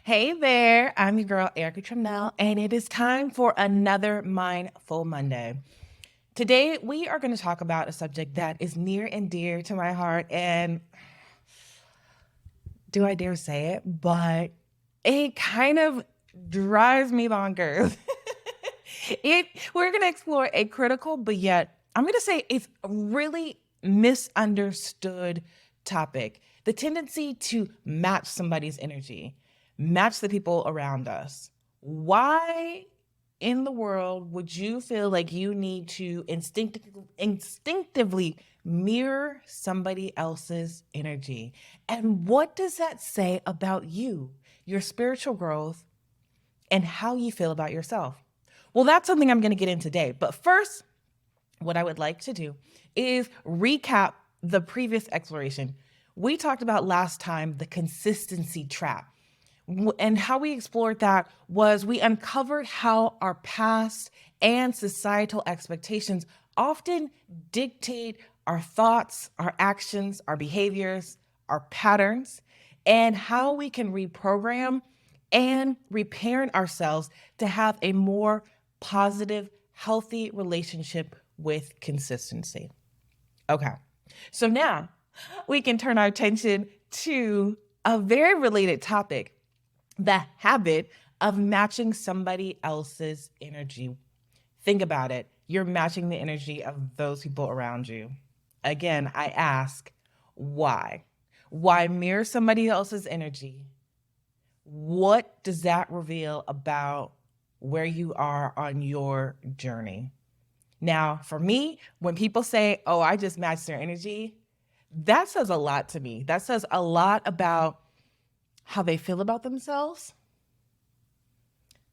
Hey there, I'm your girl, Arika Trimnell, and it is time for another Mindful Monday. Today, we are going to talk about a subject that is near and dear to my heart, and do I dare say it, but it kind of drives me bonkers. We're going to explore a critical, but yet, I'm going to say it's a really misunderstood topic. The tendency to match somebody's energy, match the people around us. Why in the world would you feel like you need to instinctively mirror somebody else's energy? And what does that say about you, your spiritual growth, and how you feel about yourself? Well, that's something I'm going to get in today. But first, what I would like to do is recap the previous exploration. We talked about last time the consistency trap. And how we explored that was we uncovered how our past and societal expectations often dictate our thoughts, our actions, our behaviors, our patterns, and how we can reprogram and reparent ourselves to have a more positive, healthy relationship with consistency. Okay, so now we can turn our attention to a very related topic, the habit of matching somebody else's energy. Think about it. You're matching the energy of those people around you. Again, I ask, why? Why mirror somebody else's energy? What does that reveal about where you are on your journey? Now, for me, when people say, oh, I just match their energy, that says a lot to me. That says a lot about how they feel about themselves,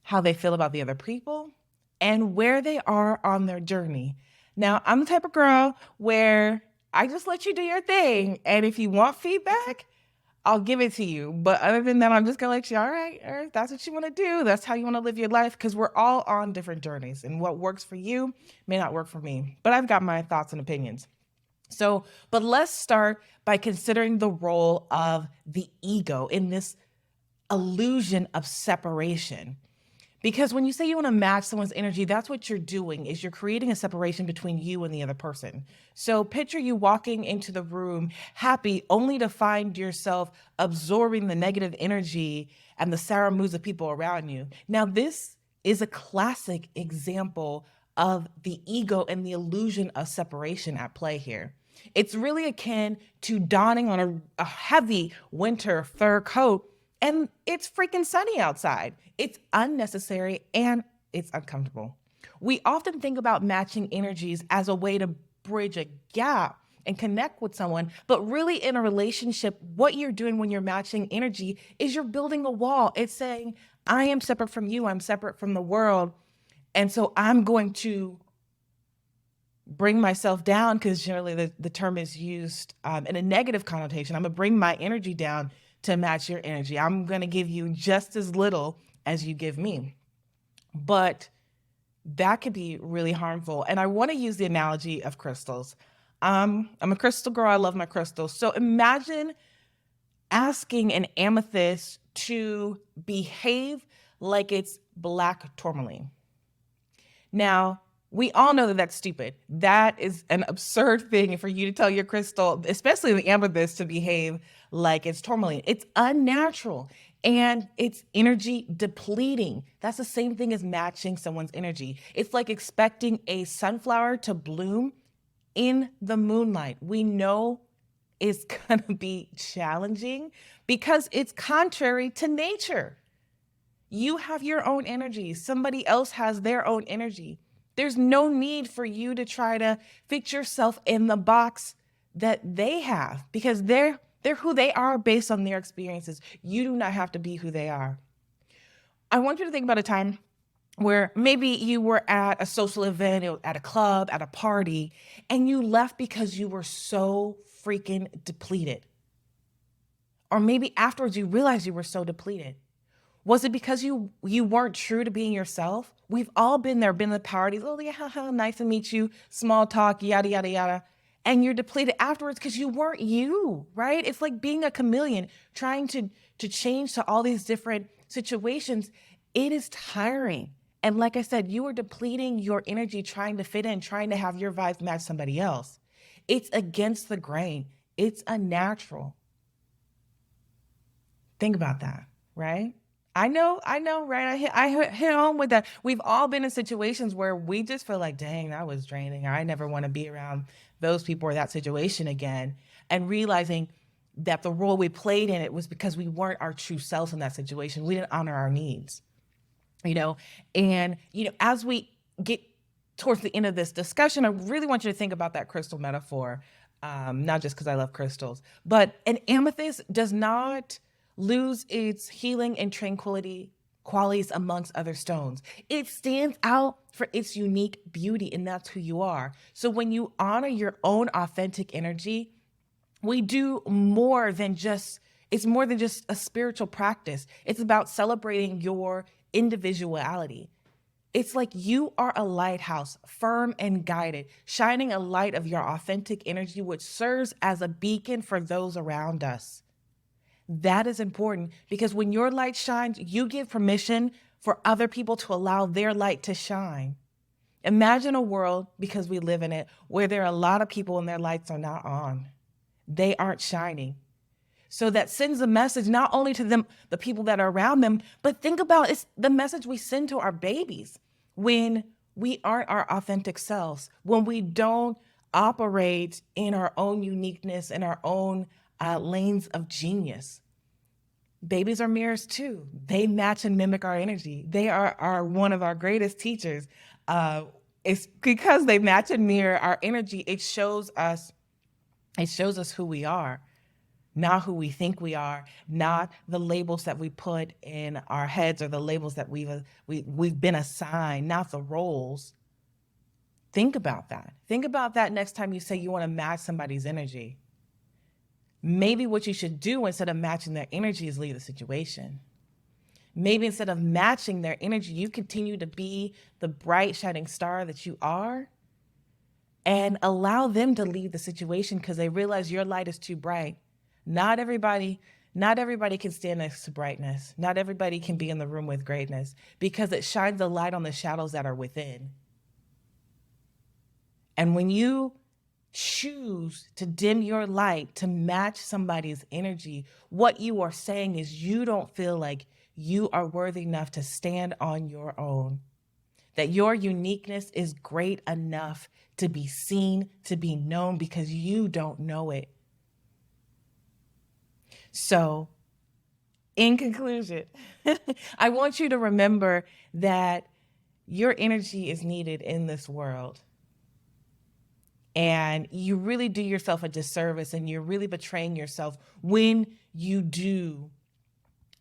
how they feel about the other people, and where they are on their journey. Now, I'm the type of girl where I just let you do your thing. And if you want feedback, I'll give it to you. But other than that, I'm just going to let you, all right, that's what you want to do. That's how you want to live your life, because we're all on different journeys. And what works for you may not work for me. But I've got my thoughts and opinions. But let's start by considering the role of the ego in this illusion of separation. Because when you say you want to match someone's energy, that's what you're doing, is you're creating a separation between you and the other person. So picture you walking into the room happy only to find yourself absorbing the negative energy and the sour moods of people around you. Now, this is a classic example of the ego and the illusion of separation at play here. It's really akin to donning on a heavy winter fur coat and it's freaking sunny outside. It's unnecessary and it's uncomfortable. We often think about matching energies as a way to bridge a gap and connect with someone, but really in a relationship, what you're doing when you're matching energy is you're building a wall. It's saying, I am separate from you, I'm separate from the world, and so I'm going to bring myself down, because generally the term is used in a negative connotation. I'm going to bring my energy down to match your energy. I'm going to give you just as little as you give me. But that could be really harmful. And I want to use the analogy of crystals. I'm a crystal girl. I love my crystals. So imagine asking an amethyst to behave like it's black tourmaline. Now, we all know that that's stupid. That is an absurd thing for you to tell your crystal, especially the amethyst, to behave like it's tourmaline. It's unnatural and it's energy depleting. That's the same thing as matching someone's energy. It's like expecting a sunflower to bloom in the moonlight. We know it's going to be challenging because it's contrary to nature. You have your own energy. Somebody else has their own energy. There's no need for you to try to fit yourself in the box that they have, because they're who they are based on their experiences. You do not have to be who they are. I want you to think about a time where maybe you were at a social event, at a club, at a party, and you left because you were so freaking depleted. Or maybe afterwards you realized you were so depleted. Was it because you weren't true to being yourself? We've all been there, been at parties. Oh, yeah, haha, nice to meet you. Small talk, yada, yada, yada. And you're depleted afterwards because you weren't you, right? It's like being a chameleon, trying to change to all these different situations, it is tiring. And like I said, you are depleting your energy trying to fit in, trying to have your vibes match somebody else. It's against the grain. It's unnatural. Think about that, right? I know, right? I hit home with that. We've all been in situations where we just feel like, dang, that was draining. I never want to be around those people or that situation again. And realizing that the role we played in it was because we weren't our true selves in that situation. We didn't honor our needs, you know? And, as we get towards the end of this discussion, I really want you to think about that crystal metaphor. Not just because I love crystals, but an amethyst does not lose its healing and tranquility qualities amongst other stones. It stands out for its unique beauty, and that's who you are. So when you honor your own authentic energy, we do more than just, it's more than just a spiritual practice. It's about celebrating your individuality. It's like you are a lighthouse, firm and guided, shining a light of your authentic energy, which serves as a beacon for those around us. That is important because when your light shines, you give permission for other people to allow their light to shine. Imagine a world, because we live in it, where there are a lot of people and their lights are not on. They aren't shining. So that sends a message not only to them, the people that are around them, but think about it's the message we send to our babies when we aren't our authentic selves, when we don't operate in our own uniqueness and our own lanes of genius. Babies are mirrors too. They match and mimic our energy. They are one of our greatest teachers. It's because they match and mirror our energy. It shows us who we are, not who we think we are, not the labels that we put in our heads or the labels that we've been assigned, not the roles. Think about that. Think about that next time you say you want to match somebody's energy. Maybe what you should do instead of matching their energy is leave the situation. Maybe instead of matching their energy, you continue to be the bright, shining star that you are and allow them to leave the situation because they realize your light is too bright. Not everybody can stand next to brightness. Not everybody can be in the room with greatness because it shines a light on the shadows that are within. And when you choose to dim your light to match somebody's energy, what you are saying is you don't feel like you are worthy enough to stand on your own, that your uniqueness is great enough to be seen, to be known because you don't know it. So, in conclusion, I want you to remember that your energy is needed in this world. And you really do yourself a disservice and you're really betraying yourself when you do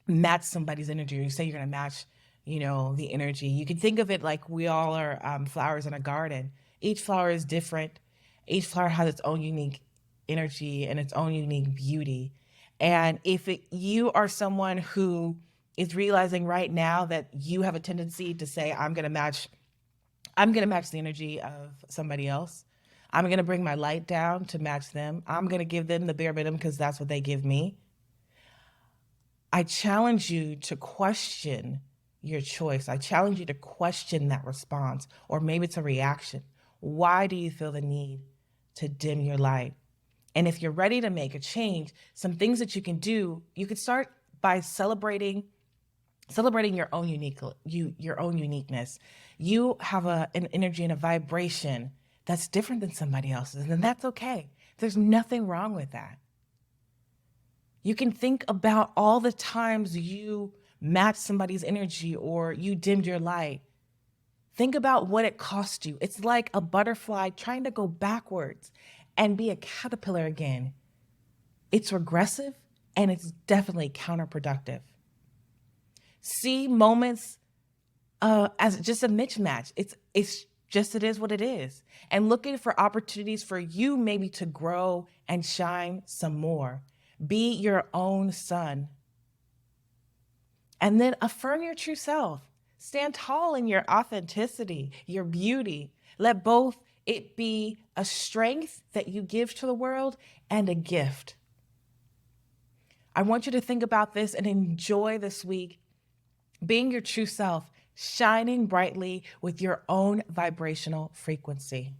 match somebody's energy. Or you say you're going to match, the energy. You can think of it like we all are flowers in a garden. Each flower is different. Each flower has its own unique energy and its own unique beauty. And if you are someone who is realizing right now that you have a tendency to say, I'm going to match the energy of somebody else. I'm going to bring my light down to match them. I'm going to give them the bare minimum because that's what they give me. I challenge you to question your choice. I challenge you to question that response, or maybe it's a reaction. Why do you feel the need to dim your light? And if you're ready to make a change, some things that you can do, you could start by celebrating your own uniqueness. You have an energy and a vibration that's different than somebody else's, and that's okay. There's nothing wrong with that. You can think about all the times you matched somebody's energy or you dimmed your light. Think about what it cost you. It's like a butterfly trying to go backwards and be a caterpillar again. It's regressive and it's definitely counterproductive. See moments as just a mismatch. It is what it is. And looking for opportunities for you maybe to grow and shine some more. Be your own sun. And then affirm your true self. Stand tall in your authenticity, your beauty. Let both it be a strength that you give to the world and a gift. I want you to think about this and enjoy this week being your true self, shining brightly with your own vibrational frequency.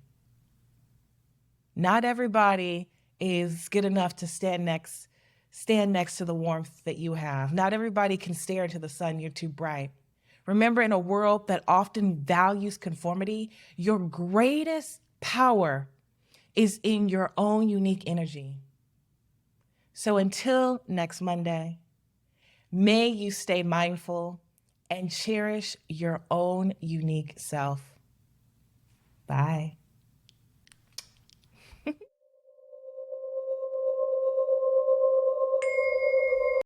Not everybody is good enough to stand next to the warmth that you have. Not everybody can stare into the sun, you're too bright. Remember, in a world that often values conformity, your greatest power is in your own unique energy. So until next Monday, may you stay mindful and cherish your own unique self. Bye.